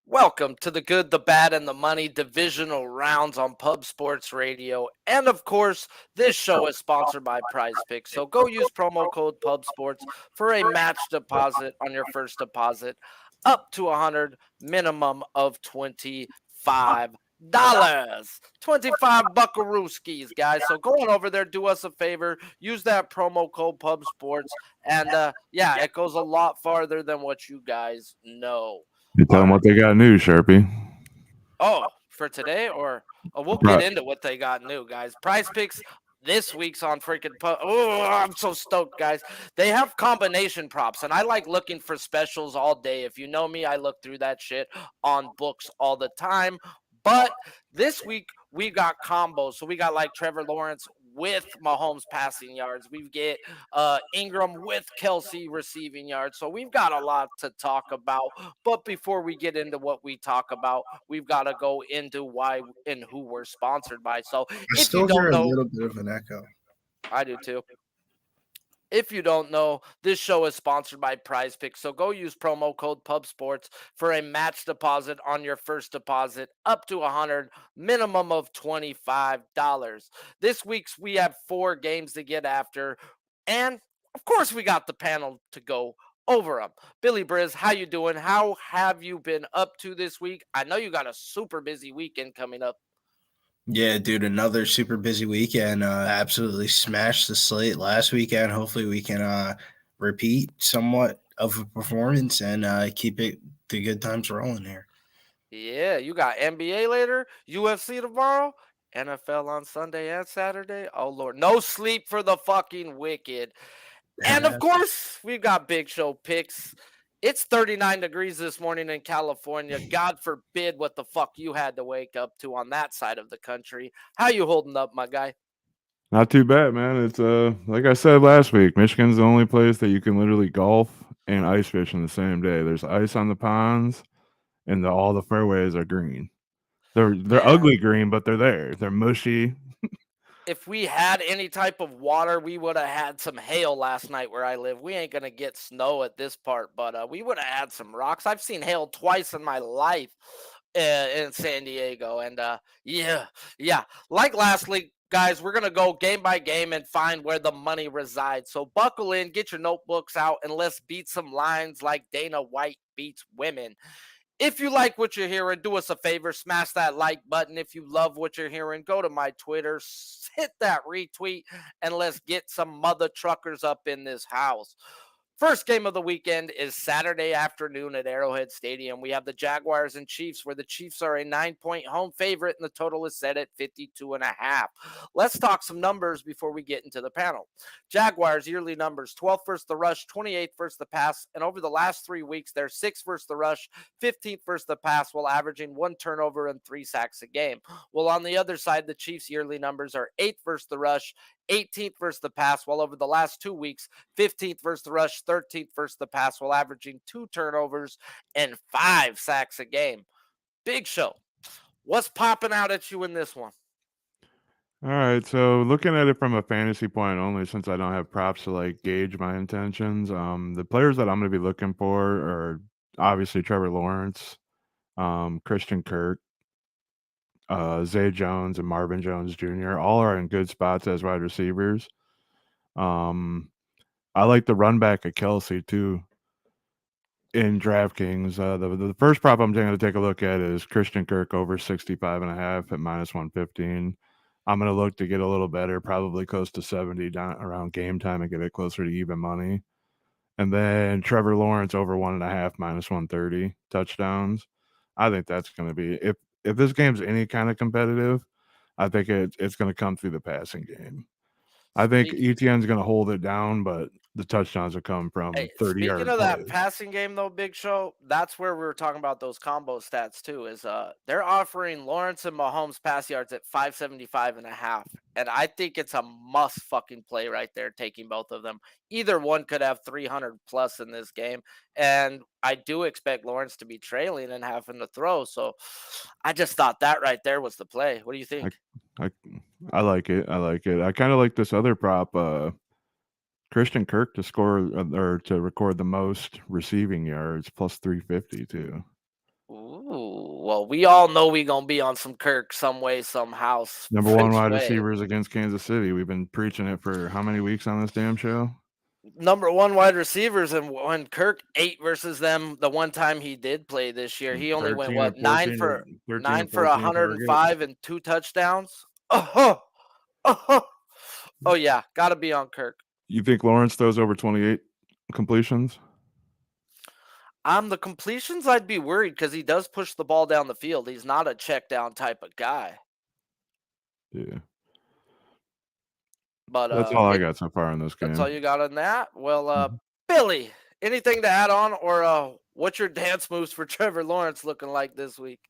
Welcome to the Good, the Bad, and the Money Divisional rounds on Pub Sports Radio. And of course, this show is sponsored by Prize Picks. So go use promo code Pub Sports for a match deposit on your first deposit up to 100, minimum of $25. 25 buckarooskies, guys. So go on over there, do us a favor, use that promo code Pub Sports, and it goes a lot farther than what you guys know. You tell All them right. what they got new, Sharpie. Oh, for today, or we'll get Right. into what they got new, guys. Prize Picks this week's on freaking. Oh, I'm so stoked, guys. They have combination props, and I like looking for specials all day. If you know me, I look through that shit on books all the time. But this week we got combos, so we got like Trevor Lawrence with Mahomes passing yards. We get Ingram with Kelsey receiving yards. So we've got a lot to talk about. But before we get into what we talk about, we've got to go into why and who we're sponsored by. So I if you still hear don't a know, little bit of an echo. I do too. If you don't know, this show is sponsored by Prize Picks. So go use promo code Pub Sports for a match deposit on your first deposit up to 100, minimum of $25. This week's we have 4 games to get after, and of course we got the panel to go over them. Billy Briz, how you doing? How have you been up to this week? I know you got a super busy weekend coming up. Yeah, dude, another super busy weekend. Absolutely smashed the slate last weekend. Hopefully, we can repeat somewhat of a performance and keep the good times rolling here. Yeah, you got NBA later, UFC tomorrow, NFL on Sunday and Saturday. Oh Lord, no sleep for the fucking wicked. And of course, we've got big show picks. It's 39 degrees this morning in California. God forbid what the fuck you had to wake up to on that side of the country. How you holding up, my guy? Not too bad, man. It's like I said last week, Michigan's the only place that you can literally golf and ice fish in the same day. There's ice on the ponds, and all the fairways are green. They're Man, ugly green, but they're there. They're mushy. if we had any type of water, we would have had some hail last night where I live. We ain't gonna get snow at this part, but we would have had some rocks. I've seen hail twice in my life in San Diego, and yeah. Like last week, guys, we're gonna go game by game and find where the money resides. So buckle in, get your notebooks out, and let's beat some lines like Dana White beats women. If you like what you're hearing, do us a favor, smash that like button. If you love what you're hearing, go to my Twitter, hit that retweet, and let's get some mother truckers up in this house. First game of the weekend is Saturday afternoon at Arrowhead Stadium. We have the Jaguars and Chiefs, where the Chiefs are a 9-point home favorite, and the total is set at 52.5. Let's talk some numbers before we get into the panel. Jaguars yearly numbers: 12th versus the rush, 28th versus the pass, and over the last 3 weeks, they're 6th versus the rush, 15th versus the pass, while averaging 1 turnover and 3 sacks a game. Well, on the other side, the Chiefs yearly numbers are 8th versus the rush, 18th versus the pass, while over the last 2 weeks, 15th versus the rush, 13th versus the pass, while averaging 2 turnovers and 5 sacks a game. Big show. What's popping out at you in this one? All right, so looking at it from a fantasy point only, since I don't have props to like gauge my intentions, the players that I'm going to be looking for are obviously Trevor Lawrence, Christian Kirk, Zay Jones, and Marvin Jones Jr. All are in good spots as wide receivers. I like the run back of Kelsey too in DraftKings. The first prop I'm going to take a look at is Christian Kirk over 65.5 at -115. I'm going to look to get a little better, probably close to 70 down around game time and get it closer to even money. And then Trevor Lawrence over 1.5 -130 touchdowns. I think that's going to be if this game's any kind of competitive, I think it's going to come through the passing game. I think ETN's going to hold it down, but the touchdowns will come from Hey, 30-yard speaking of that plays. passing game though, Big Show, that's where we were talking about those combo stats too. Is they're offering Lawrence and Mahomes pass yards at 575.5, and I think it's a must fucking play right there, taking both of them. Either one could have 300 plus in this game, and I do expect Lawrence to be trailing and having to throw. So I just thought that right there was the play. What do you think? I I like it. I like it. I kind of like this other prop, Christian Kirk to score or to record the most receiving yards plus 350 too. Ooh, Well, we all know we gonna be on some Kirk some way, somehow, Number one which wide way. receivers against Kansas City. We've been preaching it for how many weeks on this damn show? Number one wide receivers, and when Kirk ate versus them the one time he did play this year, he only went 13 or what 14 or 13 or 14 105 and 2 touchdowns. Oh, oh yeah, gotta be on Kirk. You think Lawrence throws over 28 completions? The completions, I'd be worried because he does push the ball down the field. He's not a check down type of guy. Yeah. But That's all I got so far in this game. That's all you got on that? Well, Billy, anything to add on, or what's your dance moves for Trevor Lawrence looking like this week?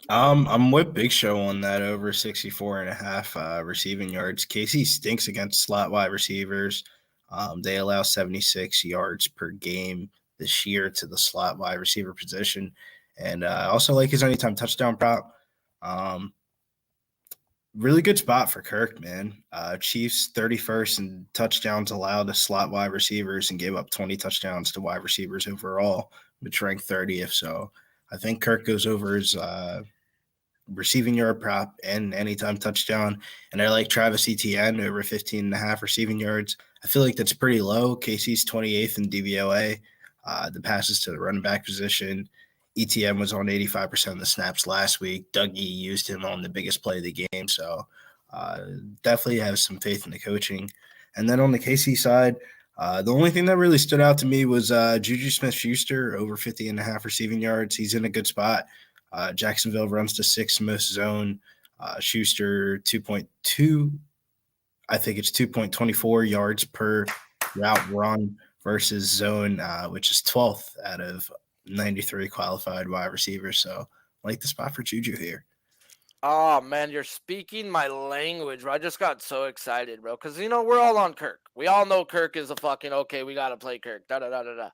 I'm with Big Show on that over 64.5 receiving yards. KC stinks against slot wide receivers. They allow 76 yards per game this year to the slot wide receiver position. And I also like his anytime touchdown prop. Really good spot for Kirk, man. Chiefs 31st in touchdowns allowed to slot wide receivers and gave up 20 touchdowns to wide receivers overall, which ranked 30th. So I think Kirk goes over his receiving yard prop and anytime touchdown. And I like Travis Etienne over 15.5 receiving yards. I feel like that's pretty low. KC's 28th in DVOA. The passes to the running back position. ETN was on 85% of the snaps last week. Dougie used him on the biggest play of the game. So definitely have some faith in the coaching. And then on the KC side, the only thing that really stood out to me was Juju Smith-Schuster over 50.5 receiving yards. He's in a good spot. Jacksonville runs to 6 most zone. Schuster 2.2. I think it's 2.24 yards per route run versus zone, which is 12th out of 93 qualified wide receivers. So I like the spot for Juju here. Oh man, you're speaking my language, bro. I just got so excited, bro. Because we're all on Kirk. We all know Kirk is a fucking okay. We gotta play Kirk. Da da da da da.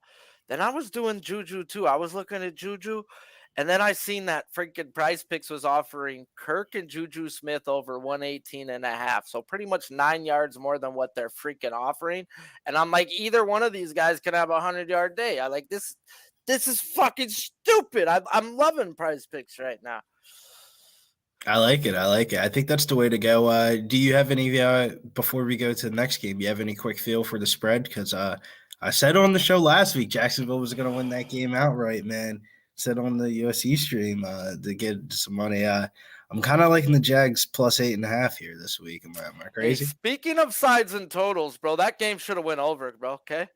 Then I was doing Juju too. I was looking at Juju, and then I seen that freaking Price Picks was offering Kirk and Juju Smith over 118.5. So pretty much 9 yards more than what they're freaking offering. And I'm like, either one of these guys can have a 100-yard day. I like this. This is fucking stupid. I'm loving Price Picks right now. I like it. I think that's the way to go. Do you have any, before we go to the next game, you have any quick feel for the spread? Because I said on the show last week, Jacksonville was going to win that game outright, man. Said on the USC stream to get some money. I'm kind of liking the Jags plus 8.5 here this week. Am I crazy? Hey, speaking of sides and totals, bro, that game should have went over, bro. Okay,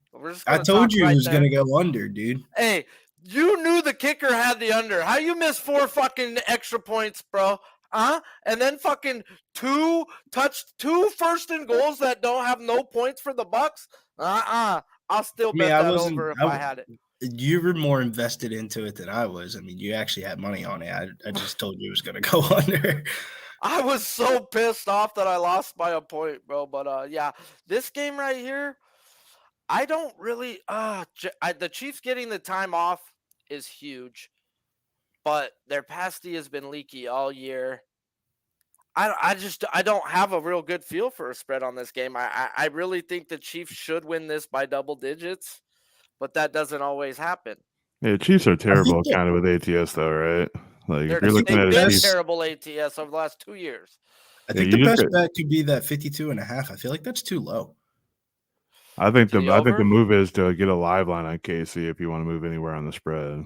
I told you it was going to go under, dude. Hey, you knew the kicker had the under. How you miss 4 fucking extra points, bro? And then fucking 2 first and goals that don't have no points for the Bucks. I'll still bet that over if I had it. You were more invested into it than I was. I mean, you actually had money on it. I just told you it was going to go under. I was so pissed off that I lost by a point, bro. But yeah, this game right here, I don't really. The Chiefs getting the time off is huge, but their pass D has been leaky all year. I don't have a real good feel for a spread on this game. I really think the Chiefs should win this by double digits, but that doesn't always happen. Yeah, Chiefs are terrible kind of with ATS though, right? Like if you're looking at a terrible ATS over the last 2 years. I think the best bet could be that 52.5. I feel like that's too low. I think the move is to get a live line on KC if you want to move anywhere on the spread.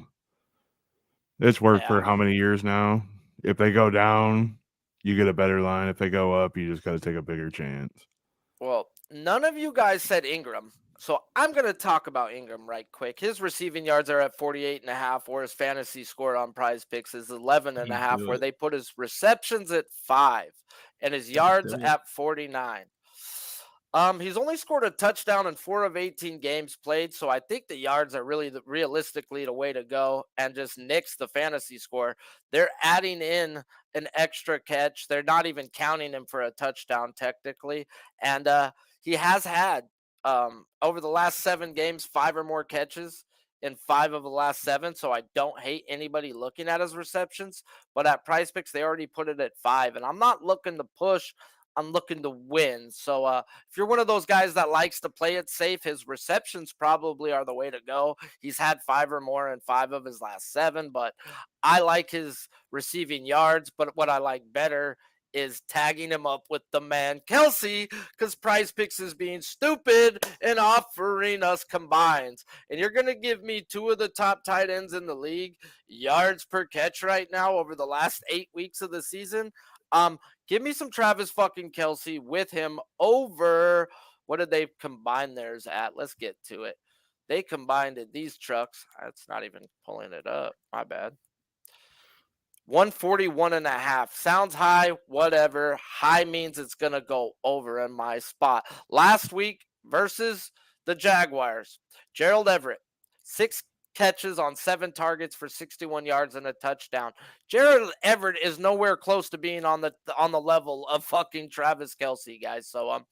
It's worked for how many years now? If they go down, you get a better line. If they go up, you just got to take a bigger chance. Well, none of you guys said Ingram. So I'm going to talk about Ingram right quick. His receiving yards are at 48.5, where his fantasy score on Prize Picks is 11.5, where they put his receptions at 5 and his yards at 49. He's only scored a touchdown in 4 of 18 games played, so I think the yards are really realistically the way to go and just nix the fantasy score. They're adding in an extra catch. They're not even counting him for a touchdown technically, and he has had over the last 7 games 5 or more catches in 5 of the last 7, so I don't hate anybody looking at his receptions, but at Prize Picks they already put it at 5, and I'm not looking to push I'm looking to win. So if you're one of those guys that likes to play it safe, his receptions probably are the way to go. He's had 5 or more in 5 of his last 7, but I like his receiving yards. But what I like better is tagging him up with the man Kelsey, because Prize Picks is being stupid and offering us combines. And you're going to give me 2 of the top tight ends in the league, yards per catch right now over the last 8 weeks of the season. Give me some Travis fucking Kelsey with him over. What did they combine theirs at? Let's get to it. They combined it. These trucks. That's not even pulling it up. My bad. 141.5. Sounds high, whatever. High means it's going to go over in my spot. Last week versus the Jaguars, Gerald Everett, 6 catches on 7 targets for 61 yards and a touchdown. Gerald Everett is nowhere close to being on the level of fucking Travis Kelsey, guys. So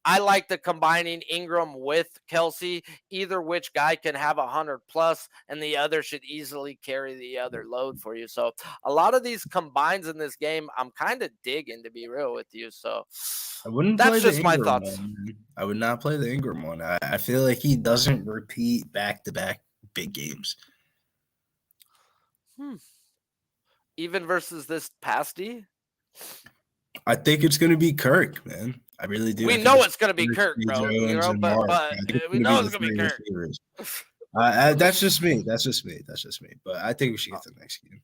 I like the combining Ingram with Kelsey. Either which guy can have 100 plus, and the other should easily carry the other load for you. So a lot of these combines in this game, I'm kind of digging, to be real with you. So I wouldn't play that's the just my Ingram thoughts. one. Man. I would not play the Ingram one. I feel like he doesn't repeat back-to-back big games. Even versus this pasty? I think it's going to be Kirk, man. I really do. We know it's going to be Kirk, bro. You know, but we know it's going to be Kirk. That's just me. That's just me. But I think we should get to the next game.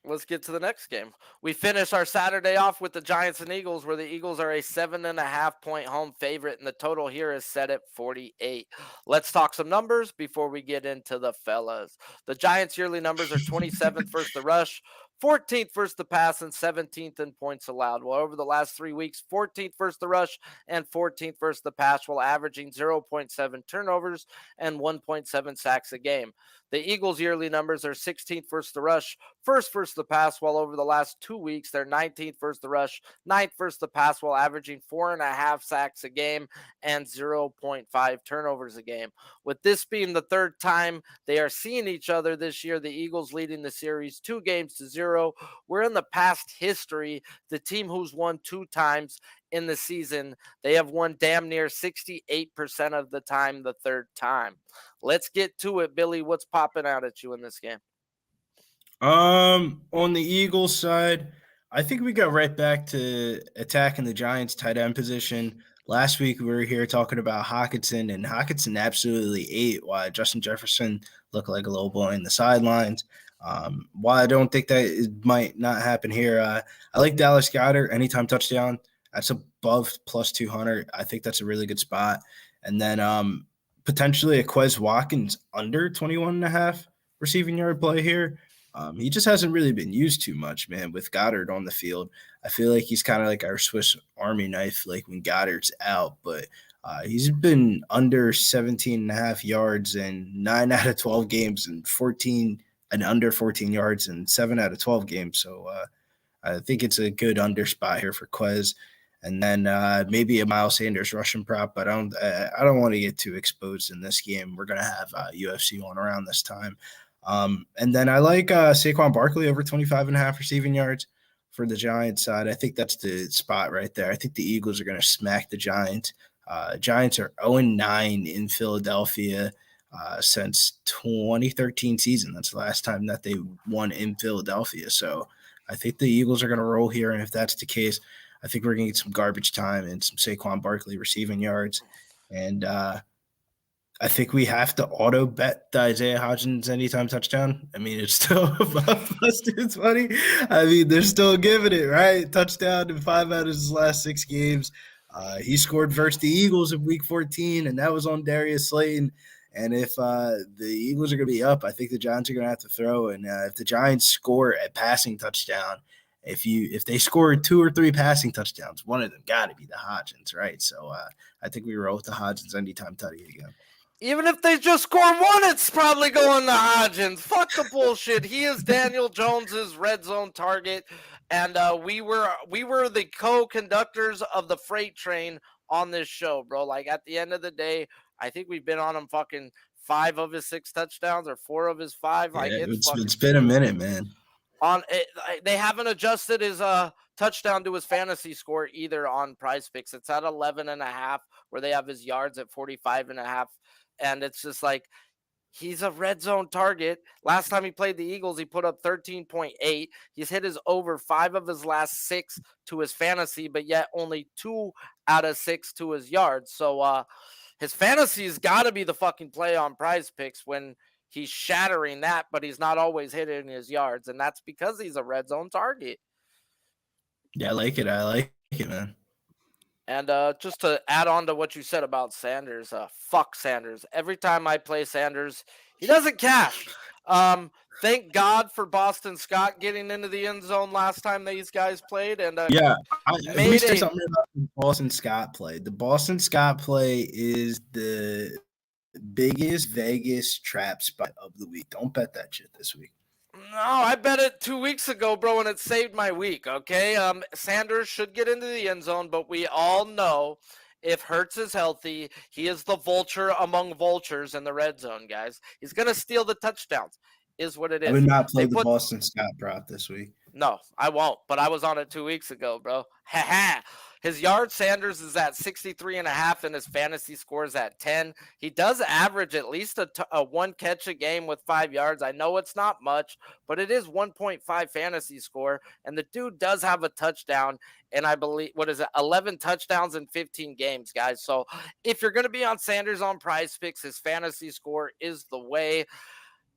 Let's get to the next game. We finish our Saturday off with the Giants and Eagles, where the Eagles are a 7.5 point home favorite, and the total here is set at 48. Let's talk some numbers before we get into the fellas. The Giants' yearly numbers are 27th versus the rush, 14th versus the pass, and 17th in points allowed. Well, over the last 3 weeks, 14th versus the rush and 14th versus the pass, while averaging 0.7 turnovers and 1.7 sacks a game. The Eagles' yearly numbers are 16th versus the rush, 1st versus the pass, while over the last 2 weeks, they're 19th versus the rush, 9th versus the pass, while averaging 4.5 sacks a game and 0.5 turnovers a game. With this being the 3rd time they are seeing each other this year, the Eagles leading the series 2-0. We're in the past history, the team who's won 2 times in the season, they have won damn near 68% of the time the 3rd time. Let's get to it, Billy. What's popping out at you in this game? On the Eagles side, I think we got right back to attacking the Giants tight end position. Last week we were here talking about Hockenson, and Hockenson absolutely ate while Justin Jefferson looked like a little boy in the sidelines. While I don't think that it might not happen here, I like Dallas Goedert anytime touchdown. That's above plus 200. I think that's a really good spot. And then potentially a Quez Watkins under 21.5 receiving yard play here. He just hasn't really been used too much, man, with Goddard on the field. I feel like he's kind of like our Swiss Army knife, like when Goddard's out. But he's been under 17.5 yards in 9 out of 12 games and 14 and under 14 yards in 7 out of 12 games. So I think it's a good under spot here for Quez. And then maybe a Miles Sanders rushing prop, but I don't want to get too exposed in this game. We're going to have UFC on around this time. And then I like Saquon Barkley over 25.5 receiving yards for the Giants side. I think that's the spot right there. I think the Eagles are going to smack the Giants. Giants are 0-9 in Philadelphia since 2013 season. That's the last time that they won in Philadelphia. So I think the Eagles are going to roll here. And if that's the case, I think we're going to get some garbage time and some Saquon Barkley receiving yards. And I think we have to auto bet the Isaiah Hodgins anytime touchdown. I mean, it's still above plus 220. I mean, they're still giving it, right? Touchdown in 5 out of his last 6 games. He scored versus the Eagles in week 14, and that was on Darius Slayton. And if the Eagles are going to be up, I think the Giants are going to have to throw. And if the Giants score a passing touchdown, if they score 2 or 3 passing touchdowns, one of them got to be the Hodgins, right? So I think we roll with the Hodgins anytime tutty again. Even if they just score 1, it's probably going to Hodgins. Fuck the bullshit. He is Daniel Jones's red zone target, and we were the co-conductors of the freight train on this show, bro. Like, at the end of the day, I think we've been on him fucking 5 of his 6 touchdowns or 4 of his 5. Like, it's been a minute, man. They haven't adjusted his touchdown to his fantasy score either on Prize Picks. It's at 11.5, where they have his yards at 45.5, and it's just like he's a red zone target. Last time he played the Eagles, he put up 13.8. He's hit his over 5 of his last 6 to his fantasy, but yet only 2 out of 6 to his yards. So his fantasy's got to be the fucking play on Prize Picks when he's shattering that, but he's not always hitting his yards, and that's because he's a red zone target. Yeah, I like it, man. And just to add on to what you said about Sanders, fuck Sanders. Every time I play Sanders, he doesn't cash. Thank God for Boston Scott getting into the end zone last time these guys played. And yeah, let me say something about the Boston Scott play. The Boston Scott play is the biggest Vegas trap spot of the week. Don't bet that shit this week. No, I bet it 2 weeks ago, bro, and it saved my week, okay? Sanders should get into the end zone, but we all know if Hurts is healthy, he is the vulture among vultures in the red zone, guys. He's going to steal the touchdowns, is what it is. I would not play the Boston Scott prop this week. No, I won't, but I was on it 2 weeks ago, bro. Ha-ha. His yard Sanders is at 63.5, and his fantasy score is at 10. He does average at least a one catch a game with 5 yards. I know it's not much, but it is 1.5 fantasy score, and the dude does have a touchdown, and I believe, 11 touchdowns in 15 games, guys. So if you're going to be on Sanders on Prize Picks, his fantasy score is the way.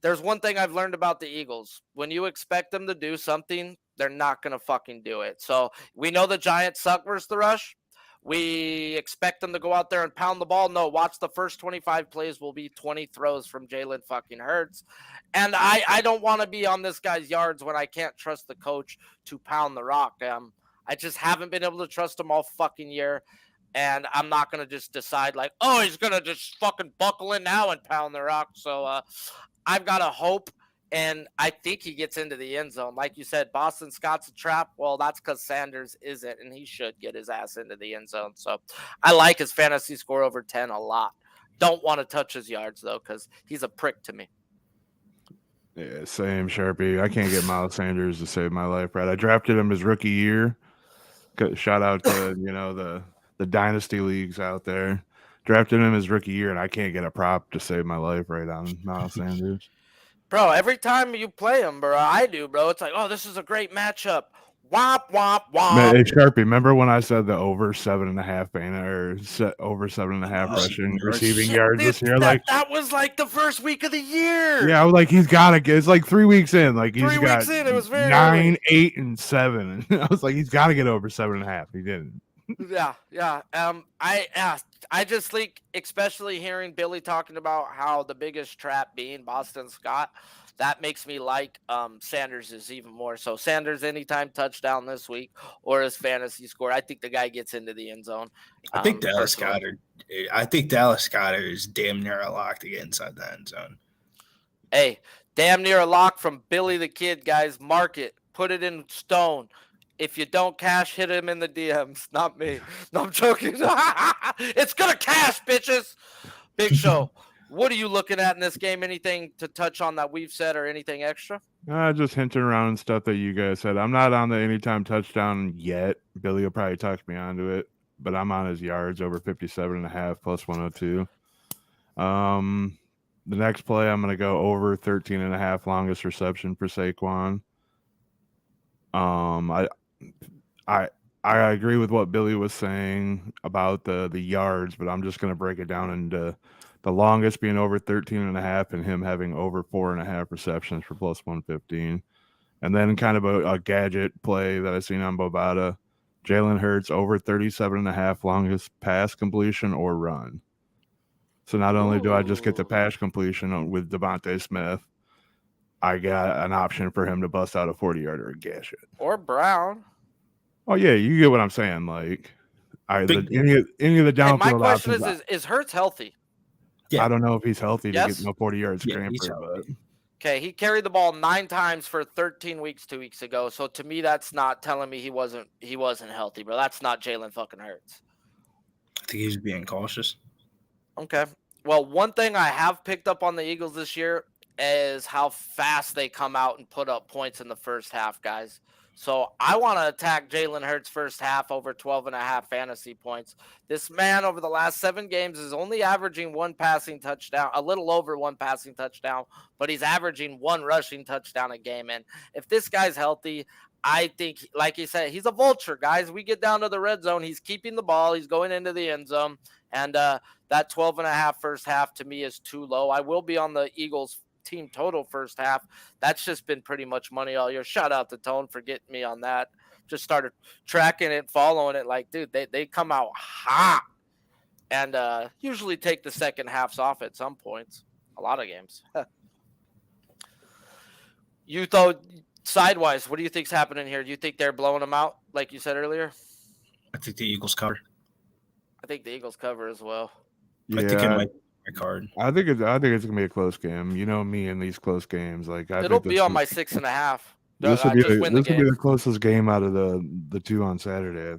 There's one thing I've learned about the Eagles. When you expect them to do something, they're not going to fucking do it. So we know the Giants suck versus the rush. We expect them to go out there and pound the ball. No, watch the first 25 plays will be 20 throws from Jalen fucking Hurts. And I don't want to be on this guy's yards when I can't trust the coach to pound the rock. I just haven't been able to trust him all fucking year. And I'm not going to just decide like, oh, he's going to just fucking buckle in now and pound the rock. So I've got to hope, and I think he gets into the end zone. Like you said, Boston Scott's a trap. Well, that's because Sanders isn't, and he should get his ass into the end zone. So I like his fantasy score over 10 a lot. Don't want to touch his yards, though, because he's a prick to me. Yeah, same, Sharpie. I can't get Miles Sanders to save my life, right? I drafted him his rookie year. Shout out to, the dynasty leagues out there. Drafted him his rookie year, and I can't get a prop to save my life right on Miles Sanders. Bro, every time you play him, bro, I do, bro. It's like, oh, this is a great matchup. Womp, womp, womp. Man, hey, Sharpie, remember when I said the over 7.5 over 7.5 rushing receiving yards this year? That was like the first week of the year. Yeah, I was like, he's got to get. It's like 3 weeks in. Like he's 3 got weeks in. It was very 9, early. 8, and 7. I was like, he's got to get over 7.5. He didn't. Yeah. I just think, especially hearing Billy talking about how the biggest trap being Boston Scott, that makes me like Sanders is even more. So Sanders anytime touchdown this week or his fantasy score, I think the guy gets into the end zone. I think Dallas Goedert is damn near a lock to get inside the end zone. Hey, damn near a lock from Billy the Kid, guys. Mark it. Put it in stone. If you don't cash, hit him in the DMs. Not me. No, I'm joking. It's going to cash, bitches. Big Show. What are you looking at in this game? Anything to touch on that we've said or anything extra? Just hinting around stuff that you guys said. I'm not on the anytime touchdown yet. Billy will probably talk me onto it, but I'm on his yards over 57.5 plus 102. The next play, I'm going to go over 13.5 longest reception for Saquon. I agree with what Billy was saying about the yards, but I'm just going to break it down into the longest being over 13.5 and him having over 4.5 receptions for plus 115. And then kind of a gadget play that I've seen on Bovada. Jalen Hurts over 37.5 longest pass completion or run. So not only do I just get the pass completion with Devontae Smith, I got an option for him to bust out a 40-yarder and gash it. Or Brown. Oh, yeah, you get what I'm saying. Like, any of the downfield my question options, is Hurts healthy? Yeah. I don't know if he's healthy to get no 40-yard scramper. But okay, he carried the ball 9 times for 13 weeks 2 weeks ago. So to me, that's not telling me he wasn't healthy, bro. That's not Jalen fucking Hurts. I think he's being cautious. Okay. Well, one thing I have picked up on the Eagles this year, is how fast they come out and put up points in the first half, guys. So I want to attack Jalen Hurts first half over 12.5 fantasy points. This man over the last 7 games is only averaging 1 passing touchdown, a little over 1 passing touchdown, but he's averaging 1 rushing touchdown a game. And if this guy's healthy, I think, like he said, he's a vulture, guys. We get down to the red zone. He's keeping the ball. He's going into the end zone. And that 12.5 first half to me is too low. I will be on the Eagles team total first half. That's just been pretty much money all year. Shout out to Tone for getting me on that. Just started tracking it, following it. Like, dude, they come out hot and usually take the second halves off at some points. A lot of games. You thought sidewise, what do you think's happening here? Do you think they're blowing them out, like you said earlier? I think the Eagles cover. I think the Eagles cover as well. Yeah, I think it might be my card. I think it's gonna be a close game. You know me in these close games. Like It'll be on my 6.5. This will be the the closest game out of the 2 on Saturday, I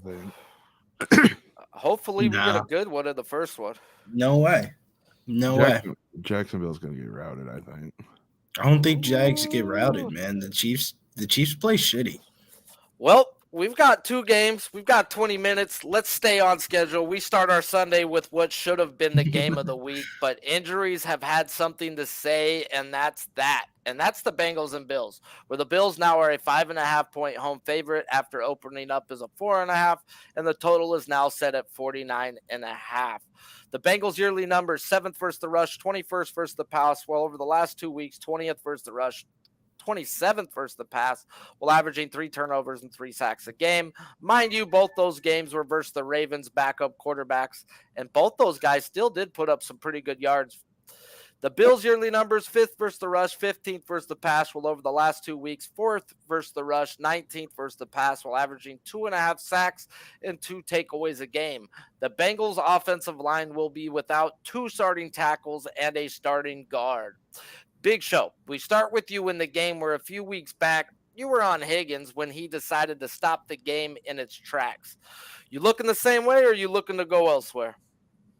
think. Hopefully we get a good one in the first one. No way. Jacksonville's gonna get routed, I think. I don't think Jags get routed, man. The Chiefs play shitty. Well, we've got 2 games. We've got 20 minutes. Let's stay on schedule. We start our Sunday with what should have been the game of the week, but injuries have had something to say, and that's that. And that's the Bengals and Bills, where the Bills now are a 5.5-point home favorite after opening up as a 4.5, and the total is now set at 49.5. The Bengals' yearly numbers: 7th versus the rush, 21st versus the pass. Well, over the last 2 weeks, 20th versus the rush, 27th versus the pass, while averaging 3 turnovers and 3 sacks a game. Mind you, both those games were versus the Ravens' backup quarterbacks, and both those guys still did put up some pretty good yards. The Bills' yearly numbers: 5th versus the rush, 15th versus the pass, while over the last 2 weeks, 4th versus the rush, 19th versus the pass, while averaging 2.5 sacks and 2 takeaways a game. The Bengals' offensive line will be without 2 starting tackles and a starting guard. Big Show, we start with you in the game where a few weeks back you were on Higgins when he decided to stop the game in its tracks. You looking the same way, or are you looking to go elsewhere?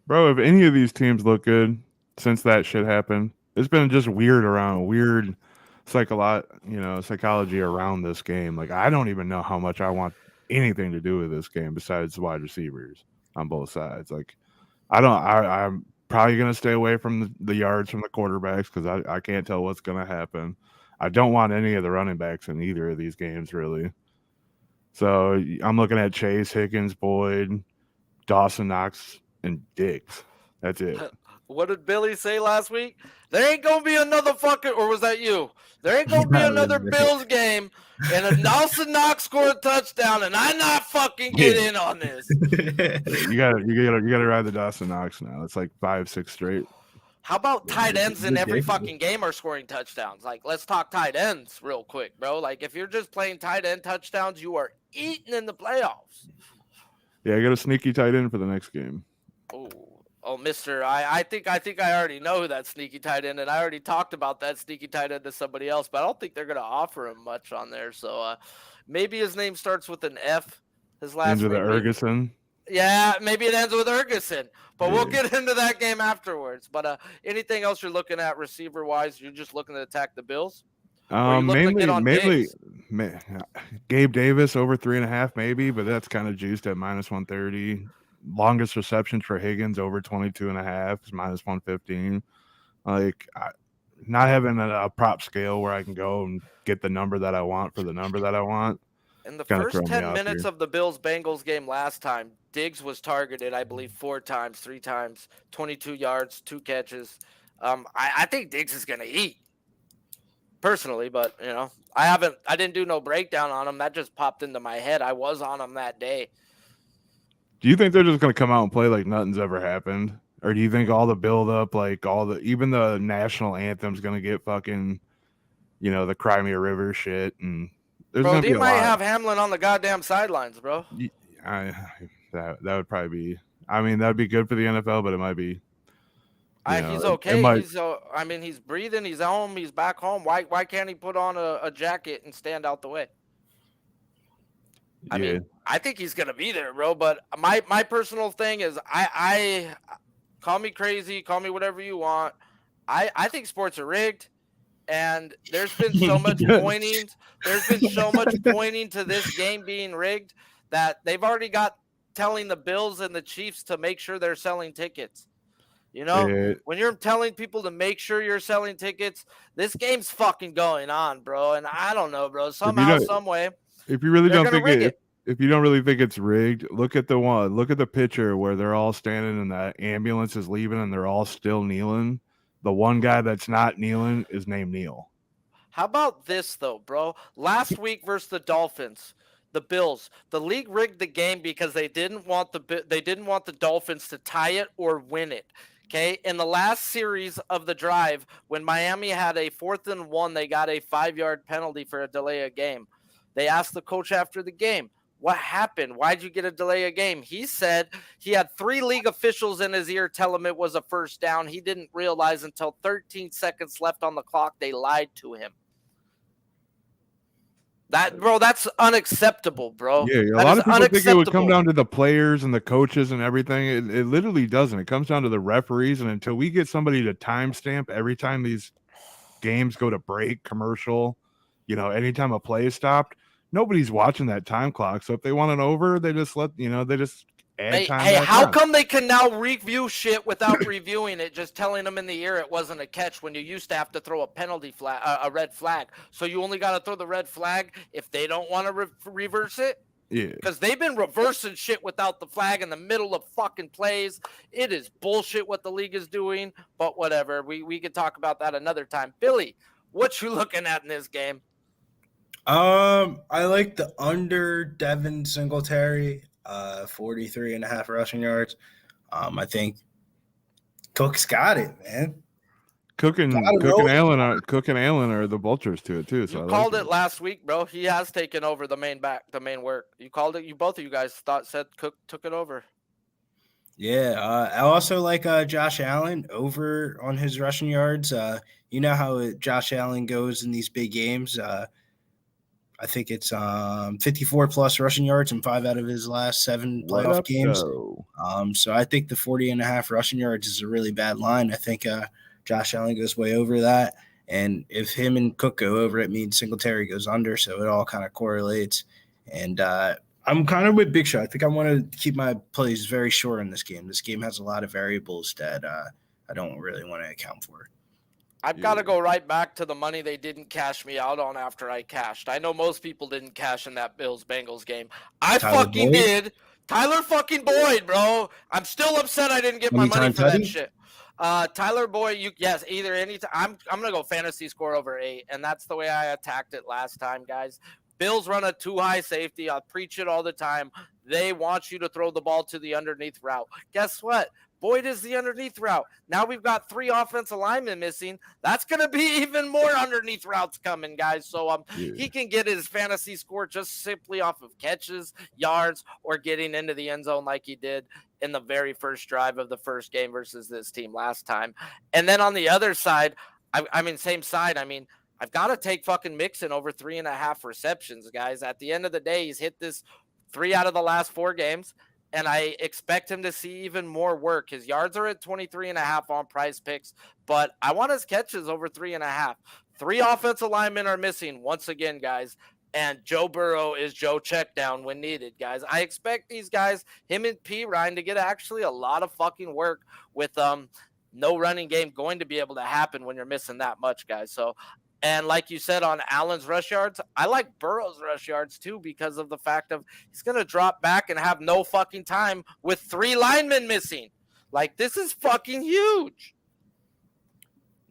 Bro, if any of these teams look good since that shit happened, it's been just weird psychology around this game. Like, I don't even know how much I want anything to do with this game besides the wide receivers on both sides. Like, I'm probably going to stay away from the yards from the quarterbacks because I can't tell what's going to happen. I don't want any of the running backs in either of these games, really. So I'm looking at Chase, Higgins, Boyd, Dawson Knox, and Diggs. That's it. What did Billy say last week? There ain't going to be another fucking, or was that you? There ain't going to be another Bills game, and if Dawson Knox scored a touchdown, and I not fucking get in on this. You gotta ride the Dawson Knox now. It's like 5-6 straight. How about tight ends in every fucking game are scoring touchdowns? Like, let's talk tight ends real quick, bro. Like, if you're just playing tight end touchdowns, you are eating in the playoffs. Yeah, I got a sneaky tight end for the next game. Oh, mister, I think I already know who that sneaky tight end, and I already talked about that sneaky tight end to somebody else, but I don't think they're going to offer him much on there. So maybe his name starts with an F. His last ends with Ergison. Yeah, maybe it ends with Ergison, but we'll get into that game afterwards. But anything else you're looking at receiver-wise? You're just looking to attack the Bills? Mainly, Gabe Davis over 3.5 maybe, but that's kind of juiced at -130. Longest receptions for Higgins over 22.5 is -115. Like, not having a prop scale where I can go and get the number that I want for the number that I want. In the first 10 minutes of the Bills-Bengals game last time, Diggs was targeted, I believe, 4 times, 3 times, 22 yards, 2 catches. I think Diggs is going to eat, personally, but, you know, I didn't do no breakdown on him. That just popped into my head. I was on him that day. Do you think they're just going to come out and play like nothing's ever happened? Or do you think all the build-up, like even the national anthem's going to get fucking, you know, the Cry Me a River shit? And bro, they might have Hamlin on the goddamn sidelines, bro. That would probably be, I mean, that'd be good for the NFL, but it might be. He's okay. He's breathing. He's at home. He's back home. Why can't he put on a jacket and stand out the way? I mean, I think he's gonna be there, bro. But my personal thing is, I call me crazy, call me whatever you want. I think sports are rigged, And there's been so much pointing. There's been so much pointing to this game being rigged that they've already got telling the Bills and the Chiefs to make sure they're selling tickets. You know, It, when you're telling people to make sure you're selling tickets, this game's fucking going on, bro. And I don't know, bro. if you Somehow, don't, some way, if you really they're don't gonna think rig it. if you don't really think it's rigged, look at the picture where they're all standing and the ambulance is leaving and they're all still kneeling. The one guy that's not kneeling is named Neil. How about this though, bro? Last week versus the Dolphins, the Bills, the league rigged the game because they didn't want the Dolphins to tie it or win it. Okay, in the last series of the drive, when Miami had a 4th and 1, they got a 5-yard penalty for a delay of game. They asked the coach after the game, "What happened? Why'd you get a delay of game?" He said he had 3 league officials in his ear tell him it was a first down. He didn't realize until 13 seconds left on the clock they lied to him. That's unacceptable, bro. Yeah, a That lot is of people think it would come unacceptable. down to the players and the coaches and everything. It literally doesn't. It comes down to the referees, and until we get somebody to timestamp every time these games go to break, commercial, anytime a play is stopped, nobody's watching that time clock. So if they want an over, they just they just add time. Hey, how come they can now review shit without reviewing it, just telling them in the ear it wasn't a catch when you used to have to throw a penalty flag, a red flag? So you only got to throw the red flag if they don't want to reverse it? Yeah. Because they've been reversing shit without the flag in the middle of fucking plays. It is bullshit what the league is doing, but whatever. We can talk about that another time. Billy, what you looking at in this game? I like the under Devin Singletary, 43.5 rushing yards. I think Cook's got it, man. Cook and Allen are the vultures to it too. So you called it last week, bro. He has taken over the main work. You called it. Both of you guys said Cook took it over. Yeah, I also like Josh Allen over on his rushing yards. You know how Josh Allen goes in these big games. I think it's 54 plus rushing yards in 5 out of his last 7 playoff games. So I think the 40.5 rushing yards is a really bad line. I think Josh Allen goes way over that. And if him and Cook go over, it means Singletary goes under. So it all kind of correlates. And I'm kind of with Big Shot. I think I want to keep my plays very short in this game. This game has a lot of variables that I don't really want to account for. I've got to go right back to the money they didn't cash me out on after I cashed. I know most people didn't cash in that Bills-Bengals game. Fucking did. Tyler fucking Boyd, bro. I'm still upset I didn't get my money for that shit. Tyler Boyd, either anytime. I'm going to go fantasy score over 8, and that's the way I attacked it last time, guys. Bills run a too high safety. I'll preach it all the time. They want you to throw the ball to the underneath route. Guess what? Boyd is the underneath route. Now we've got 3 offensive linemen missing. That's going to be even more underneath routes coming, guys. So he can get his fantasy score just simply off of catches, yards, or getting into the end zone like he did in the very first drive of the first game versus this team last time. And then on the other side, same side, I've got to take fucking Mixon over 3.5 receptions, guys. At the end of the day, he's hit this 3 out of the last 4 games. And I expect him to see even more work. His yards are at 23.5 on Prize Picks, but I want his catches over 3.5. 3 offensive linemen are missing once again, guys. And Joe Burrow is Joe Checkdown when needed, guys. I expect these guys, him and P. Ryan, to get actually a lot of fucking work with no running game going to be able to happen when you're missing that much, guys. So, and like you said on Allen's rush yards, I like Burrow's rush yards too because of the fact of he's going to drop back and have no fucking time with 3 linemen missing. Like, this is fucking huge.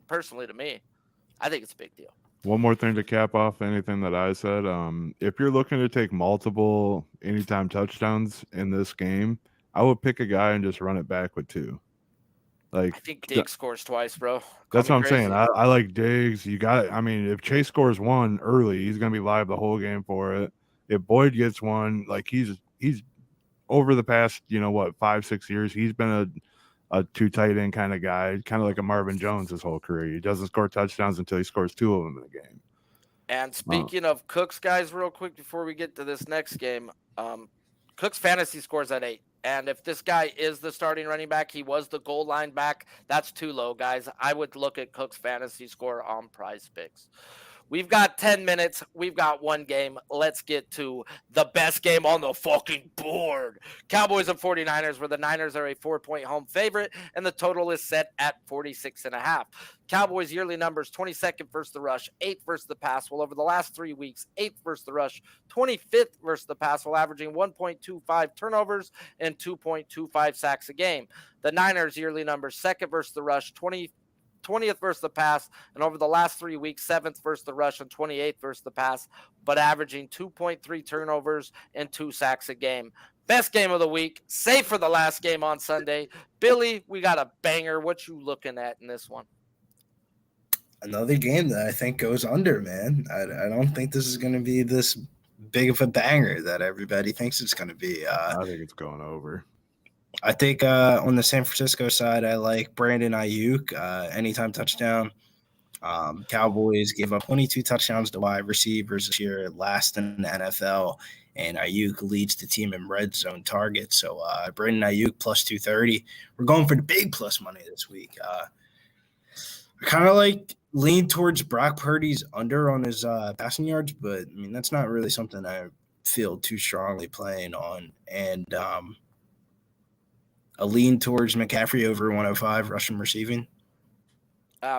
Personally, to me, I think it's a big deal. One more thing to cap off anything that I said. If you're looking to take multiple anytime touchdowns in this game, I would pick a guy and just run it back with 2. Like, I think Diggs scores twice, bro. That's what I'm saying. I like Diggs. You got it. If Chase scores 1 early, he's gonna be live the whole game for it. If Boyd gets 1, like he's over the past 5-6 years, he's been a 2 tight end kind of guy, kind of like a Marvin Jones his whole career. He doesn't score touchdowns until he scores 2 of them in a game. And speaking of Cooks, guys, real quick before we get to this next game, Cooks fantasy scores at 8. And if this guy is the starting running back, he was the goal line back, that's too low, guys. I would look at Cook's fantasy score on Prize Picks. We've got 10 minutes. We've got one game. Let's get to the best game on the fucking board. Cowboys and 49ers, where the Niners are a 4-point home favorite, and the total is set at 46.5. Cowboys yearly numbers 22nd versus the rush, 8th versus the pass. Well, over the last 3 weeks, 8th versus the rush, 25th versus the pass, while averaging 1.25 turnovers and 2.25 sacks a game. The Niners yearly numbers 2nd versus the rush, 20th versus the pass, and over the last 3 weeks, 7th versus the rush and 28th versus the pass, but averaging 2.3 turnovers and 2 sacks a game. Best game of the week, save for the last game on Sunday. Billy, we got a banger. What you looking at in this one? Another game that I think goes under, man. I don't think this is going to be this big of a banger that everybody thinks it's going to be. I think it's going over. I think on the San Francisco side, I like Brandon Ayuk, anytime touchdown. Cowboys gave up 22 touchdowns to wide receivers this year, last in the NFL, and Ayuk leads the team in red zone targets. So Brandon Ayuk plus 230. We're going for the big plus money this week. I kind of like lean towards Brock Purdy's under on his passing yards, but I mean that's not really something I feel too strongly playing on. And a lean towards McCaffrey over 105 rushing receiving.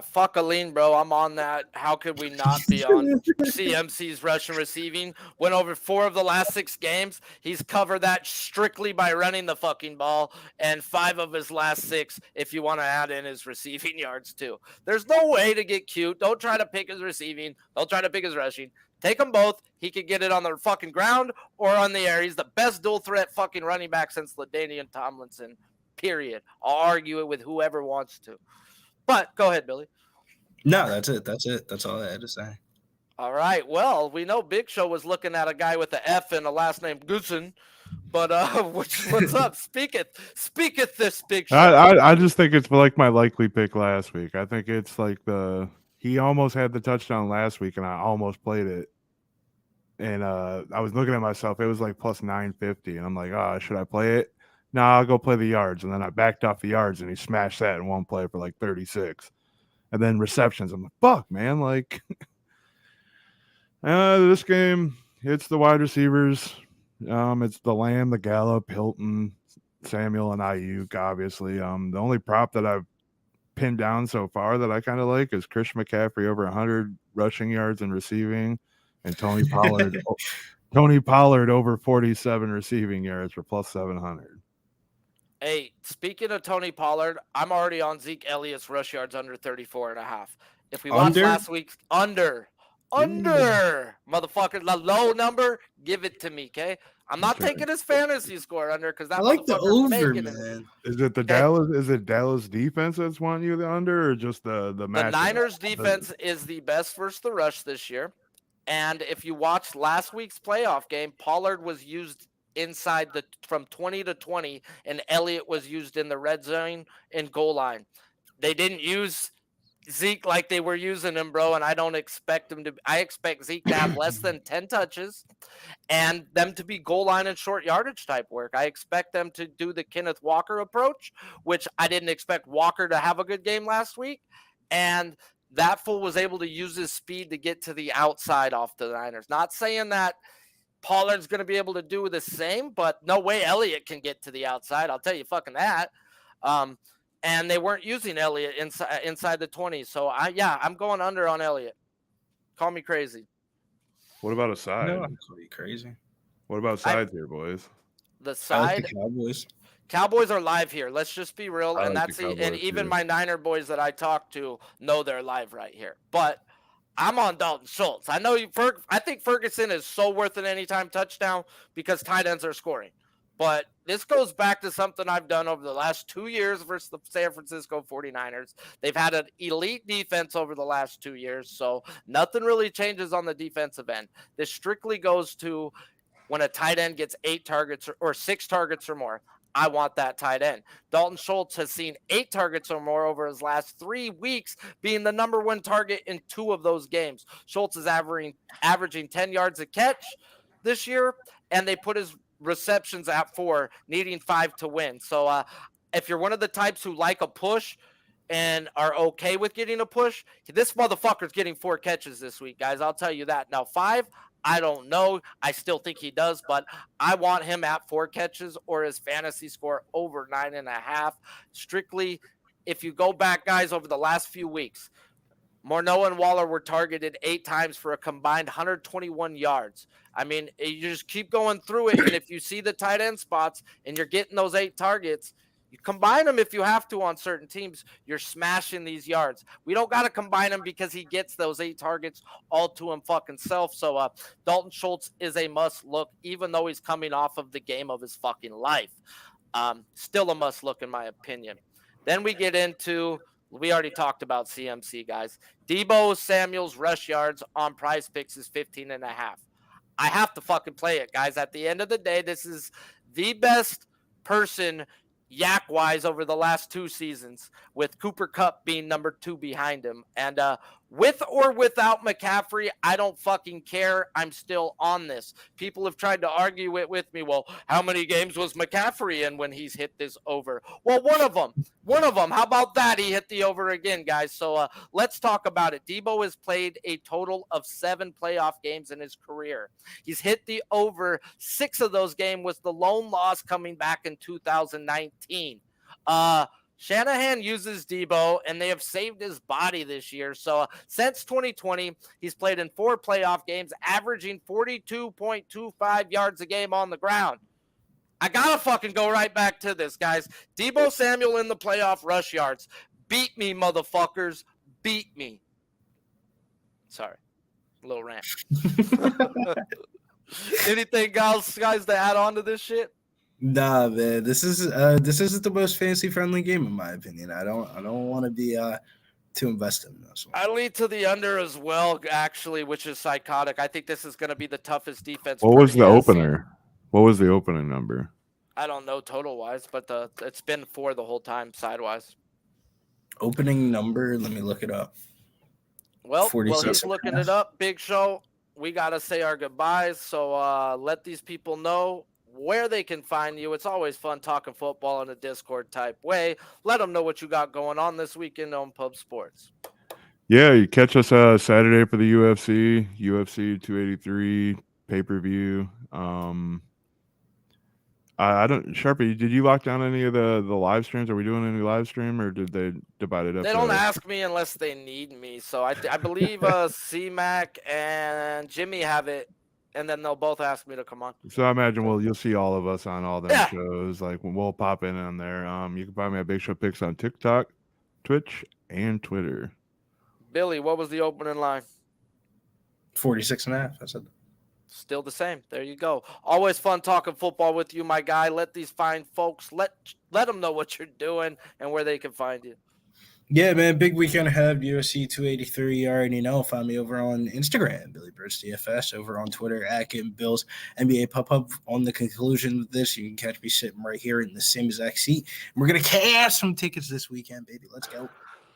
Fuck a lean, bro. I'm on that. How could we not be on CMC's rushing receiving? Went over 4 of the last 6 games. He's covered that strictly by running the fucking ball, and 5 of his last 6, if you want to add in his receiving yards too. There's no way to get cute. Don't try to pick his receiving. Don't try to pick his rushing. Take them both. He could get it on the fucking ground or on the air. He's the best dual threat fucking running back since LaDainian Tomlinson, period. I'll argue it with whoever wants to. But go ahead, Billy. No, that's it. That's all I had to say. All right. Well, we know Big Show was looking at a guy with an F and a last name Goosen. But what's up? Speaketh this Big Show. I just think it's like my likely pick last week. I think it's like he almost had the touchdown last week, and I almost played it. And I was looking at myself. It was like plus 950, and I'm like, should I play it? No, I'll go play the yards. And then I backed off the yards, and he smashed that in one play for like 36. And then receptions. I'm like, fuck, man. Like, this game, it's the wide receivers. It's the Lamb, the Gallup, Hilton, Samuel, and Ayuk, obviously. The only prop that I've pinned down so far that I kind of like is Christian McCaffrey over 100 rushing yards and receiving, and Tony Pollard. Tony Pollard over 47 receiving yards for plus 700. Hey, speaking of Tony Pollard, I'm already on Zeke Elliott's rush yards under 34.5. If we watched last week's under, motherfucker, the low number, give it to me, okay? I'm not taking his fantasy score under because that I like the over, making man. Is it the Dallas? Is it Dallas defense that's wanting you the under, or just the matchup? The Niners defense is the best versus the rush this year, and if you watched last week's playoff game, Pollard was used inside from 20 to 20, and Elliott was used in the red zone and goal line. They didn't use Zeke like they were using him, bro, and I don't expect him to. I expect Zeke to have less than 10 touches and them to be goal line and short yardage type work. I expect them to do the Kenneth Walker approach, which I didn't expect Walker to have a good game last week, and that fool was able to use his speed to get to the outside off the Niners. Not saying that Pollard's going to be able to do the same, but no way Elliott can get to the outside. I'll tell you fucking that. And they weren't using Elliott inside the 20s. So, I'm going under on Elliott. Call me crazy. What about a side? No, I'm crazy. What about sides here, boys? The side. The Cowboys. Cowboys are live here. Let's just be real. I And like that's the and even my Niner boys that I talk to know they're live right here. But I'm on Dalton Schultz. I know I think Ferguson is so worth an anytime touchdown because tight ends are scoring. But this goes back to something I've done over the last 2 years versus the San Francisco 49ers. They've had an elite defense over the last 2 years, so nothing really changes on the defensive end. This strictly goes to when a tight end gets 8 targets or 6 targets or more. I want that tight end. Dalton Schultz has seen 8 targets or more over his last 3 weeks, being the number 1 target in 2 of those games. Schultz is averaging 10 yards a catch this year, and they put his receptions at 4, needing 5 to win. So if you're one of the types who like a push and are okay with getting a push, this motherfucker's getting 4 catches this week, guys. I'll tell you that. Now 5, I don't know. I still think he does, but I want him at 4 catches or his fantasy score over 9.5. Strictly, if you go back, guys, over the last few weeks, Morneau and Waller were targeted 8 times for a combined 121 yards. I mean, you just keep going through it, and if you see the tight end spots and you're getting those 8 targets, you combine them if you have to on certain teams. You're smashing these yards. We don't got to combine them because he gets those 8 targets all to him fucking self. So Dalton Schultz is a must look, even though he's coming off of the game of his fucking life. Still a must look in my opinion. Then we get into, we already talked about CMC, guys. Deebo Samuel's rush yards on Prize Picks is 15.5. I have to fucking play it, guys. At the end of the day, this is the best person yak-wise over the last 2 seasons, with Cooper Kupp being number 2 behind him. And with or without McCaffrey, I don't fucking care. I'm still on this. People have tried to argue it with me. Well, how many games was McCaffrey in when he's hit this over? Well, one of them. How about that? He hit the over again, guys. So let's talk about it. Deebo has played a total of 7 playoff games in his career. He's hit the over 6 of those games, with the lone loss coming back in 2019. Shanahan uses Deebo, and they have saved his body this year. So since 2020, he's played in 4 playoff games, averaging 42.25 yards a game on the ground. I got to fucking go right back to this, guys. Deebo Samuel in the playoff rush yards. Beat me, motherfuckers. Beat me. Sorry. A little rant. Anything else, guys, to add on to this shit? Nah, man. This isn't the most fantasy friendly game in my opinion. I don't want to be too invested in this one. I lead to the under as well, actually, which is psychotic. I think this is going to be the toughest defense. What was the opener? What was the opening number? I don't know total wise, but it's been 4 the whole time sidewise. Opening number, let me look it up. Well, he's looking it up. Big Show, we got to say our goodbyes. So let these people know where they can find you. It's always fun talking football in a Discord type way. Let them know what you got going on this weekend on Pub Sports. Yeah, you catch us Saturday for the UFC 283 pay-per-view. I don't, Sharpie, did you lock down any of the live streams? Are we doing any live stream, or did they divide it up? They don't ask me unless they need me. So I believe C-Mac and Jimmy have it, and then they'll both ask me to come on. So I imagine you'll see all of us on all their shows. Like we'll pop in on there. You can find me at Big Show Picks on TikTok, Twitch, and Twitter. Billy, what was the opening line? 46.5. I said. Still the same. There you go. Always fun talking football with you, my guy. Let these fine folks let them know what you're doing and where they can find you. Yeah, man. Big weekend ahead. UFC 283. You already know. Find me over on Instagram, Billy Birds DFS. Over on Twitter, @Bills NBA Pop-Up. On the conclusion of this, you can catch me sitting right here in the same exact seat. And we're going to cash some tickets this weekend, baby. Let's go.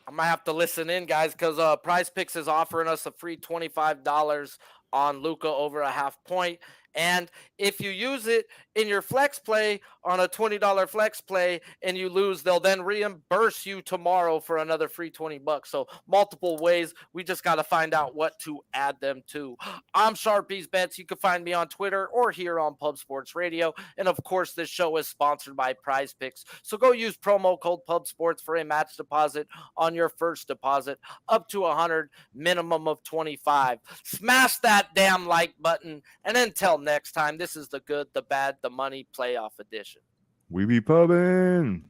I might have to listen in, guys, because Prize Picks is offering us a free $25 on Luka over a half point. And if you use it in your flex play on a $20 flex play and you lose, they'll then reimburse you tomorrow for another free $20. So multiple ways. We just got to find out what to add them to. I'm Sharpie's Bets. You can find me on Twitter or here on Pub Sports Radio. And of course, this show is sponsored by Prize Picks. So go use promo code Pub Sports for a match deposit on your first deposit up to 100, minimum of 25. Smash that damn like button. And until next time, this is the good, the bad, the money playoff edition. We be pubbing.